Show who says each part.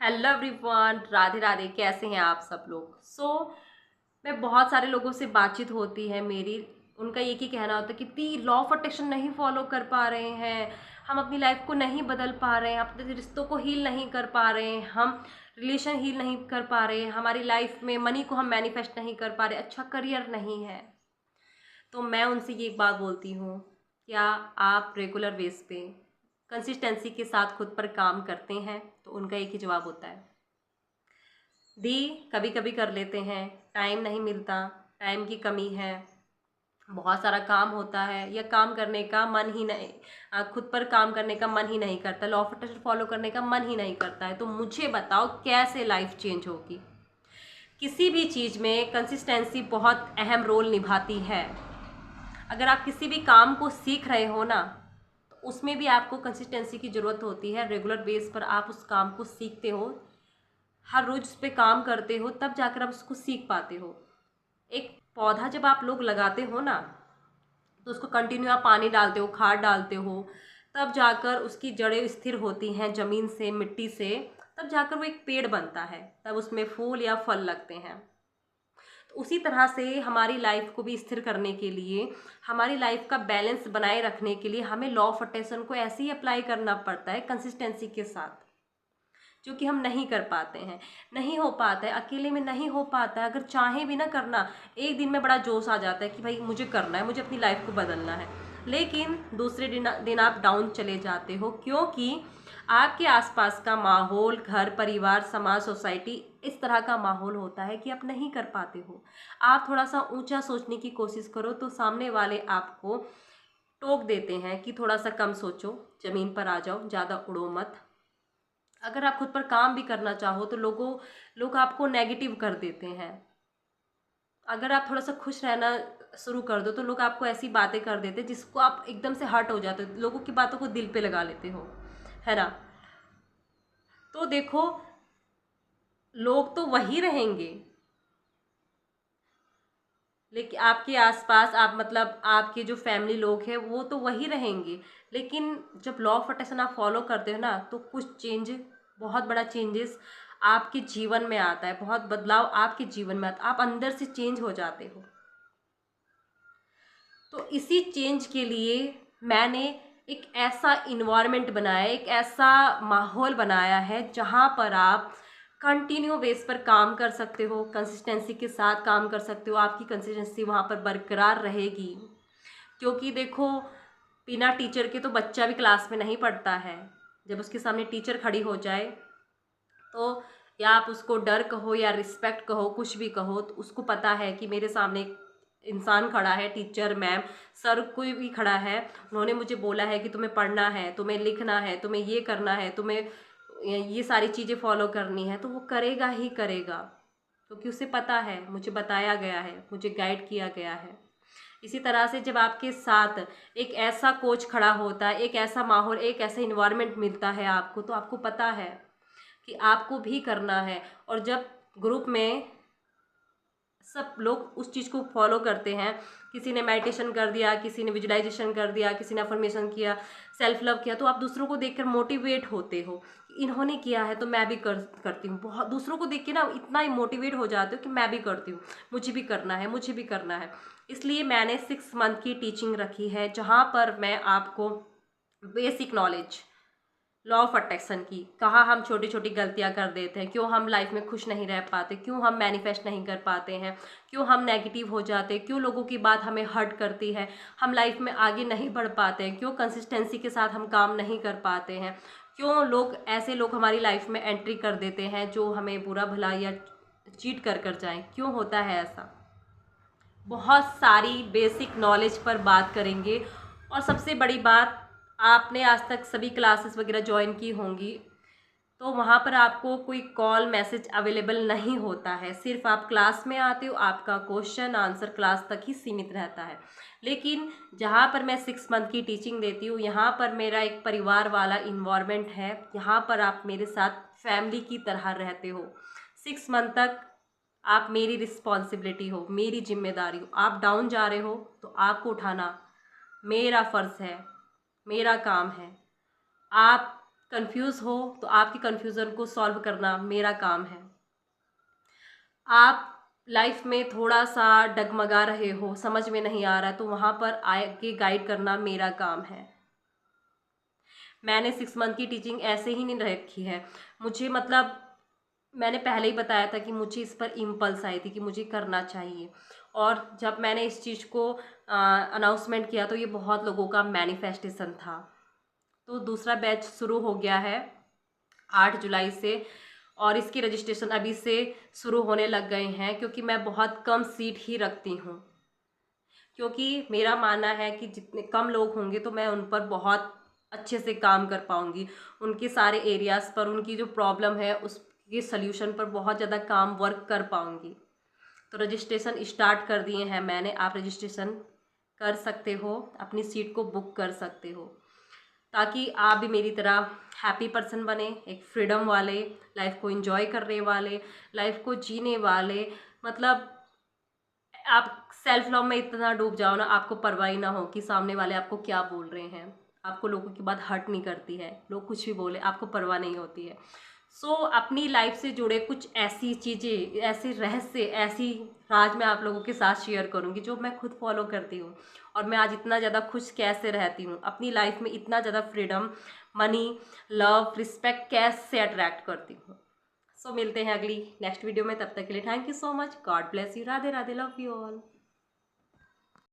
Speaker 1: Hello everyone, Radhe Radhe. कैसे हैं आप सब लोग? मैं बहुत सारे लोगों से बातचीत होती है मेरी। उनका एक ही कहना होता है कि लॉ ऑफ अट्रैक्शन नहीं फॉलो कर पा रहे हैं, हम अपनी लाइफ को नहीं बदल पा रहे हैं, अपने रिश्तों को हील नहीं कर पा रहे हैं, हम रिलेशन हील नहीं कर पा रहे हैं, हमारी लाइफ में मनी को हम मैनिफेस्ट नहीं कर पा रहे, अच्छा करियर नहीं है। तो मैं उनसे ये एक बात बोलती हूँ, क्या आप रेगुलर बेस पे कंसिस्टेंसी के साथ खुद पर काम करते हैं? तो उनका एक ही जवाब होता है, दी कभी कभी कर लेते हैं, टाइम नहीं मिलता, टाइम की कमी है, बहुत सारा काम होता है, या काम करने का मन ही नहीं, खुद पर काम करने का मन ही नहीं करता, लॉ ऑफ अट्रैक्शन फॉलो करने का मन ही नहीं करता है। तो मुझे बताओ कैसे लाइफ चेंज होगी? किसी भी चीज़ में कंसिस्टेंसी बहुत अहम रोल निभाती है। अगर आप किसी भी काम को सीख रहे हो ना, तो उसमें भी आपको कंसिस्टेंसी की ज़रूरत होती है। रेगुलर बेस पर आप उस काम को सीखते हो, हर रोज उस पर काम करते हो, तब जाकर आप उसको सीख पाते हो। एक पौधा जब आप लोग लगाते हो ना, तो उसको कंटिन्यू आप पानी डालते हो, खाद डालते हो, तब जाकर उसकी जड़ें स्थिर होती हैं ज़मीन से, मिट्टी से, तब जाकर वो एक पेड़ बनता है, तब उसमें फूल या फल लगते हैं। तो उसी तरह से हमारी लाइफ को भी स्थिर करने के लिए, हमारी लाइफ का बैलेंस बनाए रखने के लिए हमें लॉ ऑफ अट्रैक्शन को ऐसे ही अप्लाई करना पड़ता है कंसिस्टेंसी के साथ, जो कि हम नहीं कर पाते हैं। नहीं हो पाता है, अकेले में नहीं हो पाता है। अगर चाहे भी ना करना, एक दिन में बड़ा जोश आ जाता है कि भाई मुझे करना है, मुझे अपनी लाइफ को बदलना है, लेकिन दूसरे दिन आप डाउन चले जाते हो, क्योंकि आपके आसपास का माहौल, घर परिवार समाज सोसाइटी, इस तरह का माहौल होता है कि आप नहीं कर पाते हो। आप थोड़ा सा ऊंचा सोचने की कोशिश करो तो सामने वाले आपको टोक देते हैं कि थोड़ा सा कम सोचो, ज़मीन पर आ जाओ, ज़्यादा उड़ो मत। अगर आप खुद पर काम भी करना चाहो तो लोग आपको नेगेटिव कर देते हैं। अगर आप थोड़ा सा खुश रहना शुरू कर दो तो लोग आपको ऐसी बातें कर देते हैं जिसको आप एकदम से हर्ट हो जाते हो, लोगों की बातों को दिल पे लगा लेते हो, है ना? तो देखो, लोग तो वही रहेंगे, लेकिन आपके आसपास, आप मतलब आपके जो फैमिली लोग हैं वो तो वही रहेंगे। लेकिन जब लॉ ऑफ अट्रैक्शन आप फॉलो करते हो ना, तो कुछ चेंज, बहुत बड़ा चेंजेस आपके जीवन में आता है, बहुत बदलाव आपके जीवन में आता है, आप अंदर से चेंज हो जाते हो। तो इसी चेंज के लिए मैंने एक ऐसा इन्वायरमेंट बनाया, एक ऐसा माहौल बनाया है जहाँ पर आप कंटिन्यू बेस पर काम कर सकते हो, कंसिस्टेंसी के साथ काम कर सकते हो, आपकी कंसिस्टेंसी वहाँ पर बरकरार रहेगी। क्योंकि देखो, बिना टीचर के तो बच्चा भी क्लास में नहीं पढ़ता है। जब उसके सामने टीचर खड़ी हो जाए, तो या आप उसको डर कहो या रिस्पेक्ट कहो, कुछ भी कहो, तो उसको पता है कि मेरे सामने एक इंसान खड़ा है, टीचर, मैम, सर, कोई भी खड़ा है, उन्होंने मुझे बोला है कि तुम्हें पढ़ना है, तुम्हें लिखना है, तुम्हें ये करना है, तुम्हें ये सारी चीज़ें फॉलो करनी है, तो वो करेगा ही करेगा, क्योंकि उसे पता है, मुझे बताया गया है, मुझे गाइड किया गया है। इसी तरह से जब आपके साथ एक ऐसा कोच खड़ा होता है, एक ऐसा माहौल, एक ऐसा इन्वायरमेंट मिलता है आपको, तो आपको पता है कि आपको भी करना है। और जब ग्रुप में सब लोग उस चीज़ को फॉलो करते हैं, किसी ने मेडिटेशन कर दिया, किसी ने विजुअलाइजेशन कर दिया, किसी ने अफर्मेशन किया, सेल्फ लव किया, तो आप दूसरों को देखकर मोटिवेट होते हो, इन्होंने किया है तो मैं भी करती हूँ। बहुत दूसरों को देख के ना इतना ही मोटिवेट हो जाते हो कि मैं भी करती हूँ, मुझे भी करना है, मुझे भी करना है। इसलिए मैंने 6 मंथ की टीचिंग रखी है, जहाँ पर मैं आपको basic knowledge law of attraction की, कहाँ हम छोटी छोटी गलतियाँ कर देते हैं, क्यों हम लाइफ में खुश नहीं रह पाते, क्यों हम मैनिफेस्ट नहीं कर पाते हैं, क्यों हम नेगेटिव हो जाते हैं, क्यों लोगों की बात हमें हर्ट करती है, हम लाइफ में आगे नहीं बढ़ पाते हैं, क्यों कंसिस्टेंसी के साथ हम काम नहीं कर पाते हैं, क्यों ऐसे लोग हमारी लाइफ में एंट्री कर देते हैं जो हमें बुरा भला या चीट कर जाएं, क्यों होता है ऐसा। बहुत सारी बेसिक नॉलेज पर बात करेंगे। और सबसे बड़ी बात, आपने आज तक सभी क्लासेस वगैरह ज्वाइन की होंगी, तो वहाँ पर आपको कोई कॉल मैसेज अवेलेबल नहीं होता है, सिर्फ आप क्लास में आते हो, आपका क्वेश्चन आंसर क्लास तक ही सीमित रहता है। लेकिन जहाँ पर मैं 6 मंथ की टीचिंग देती हूँ, यहाँ पर मेरा एक परिवार वाला इन्वायरमेंट है, यहाँ पर आप मेरे साथ फैमिली की तरह रहते हो। 6 मंथ तक आप मेरी रिस्पॉन्सिबिलिटी हो, मेरी जिम्मेदारी हो। आप डाउन जा रहे हो तो आपको उठाना मेरा फ़र्ज़ है, मेरा काम है। आप कंफ्यूज हो तो आपकी कंफ्यूजन को सॉल्व करना मेरा काम है। आप लाइफ में थोड़ा सा डगमगा रहे हो, समझ में नहीं आ रहा है, तो वहाँ पर आगे गाइड करना मेरा काम है। मैंने 6 मंथ की टीचिंग ऐसे ही नहीं रखी है। मुझे मतलब मैंने पहले ही बताया था कि मुझे इस पर इम्पल्स आई थी कि मुझे करना चाहिए, और जब मैंने इस चीज़ को अनाउंसमेंट किया तो ये बहुत लोगों का मैनिफेस्टेशन था। तो दूसरा बैच शुरू हो गया है 8 जुलाई से, और इसकी रजिस्ट्रेशन अभी से शुरू होने लग गए हैं, क्योंकि मैं बहुत कम सीट ही रखती हूँ। क्योंकि मेरा मानना है कि जितने कम लोग होंगे तो मैं उन पर बहुत अच्छे से काम कर पाऊँगी, उनके सारे एरियाज़ पर उनकी जो प्रॉब्लम है उसके सल्यूशन पर बहुत ज़्यादा काम वर्क कर पाऊँगी। तो रजिस्ट्रेशन स्टार्ट कर दिए हैं मैंने, आप रजिस्ट्रेशन कर सकते हो, अपनी सीट को बुक कर सकते हो, ताकि आप भी मेरी तरह हैप्पी पर्सन बने, एक फ्रीडम वाले, लाइफ को एंजॉय करने वाले, लाइफ को जीने वाले। मतलब आप सेल्फ लव में इतना डूब जाओ ना, आपको परवाह ही ना हो कि सामने वाले आपको क्या बोल रहे हैं। आपको लोगों की बात हर्ट नहीं करती है, लोग कुछ भी बोले आपको परवाह नहीं होती है। सो अपनी लाइफ से जुड़े कुछ ऐसी चीज़ें, ऐसे रहस्य, ऐसी राज मैं आप लोगों के साथ शेयर करूंगी जो मैं खुद फॉलो करती हूँ, और मैं आज इतना ज़्यादा खुश कैसे रहती हूँ, अपनी लाइफ में इतना ज़्यादा फ्रीडम, मनी, लव, रिस्पेक्ट कैसे अट्रैक्ट करती हूँ। सो मिलते हैं अगली नेक्स्ट वीडियो में, तब तक के लिए thank you so much, God bless you, Radhe Radhe, love you all.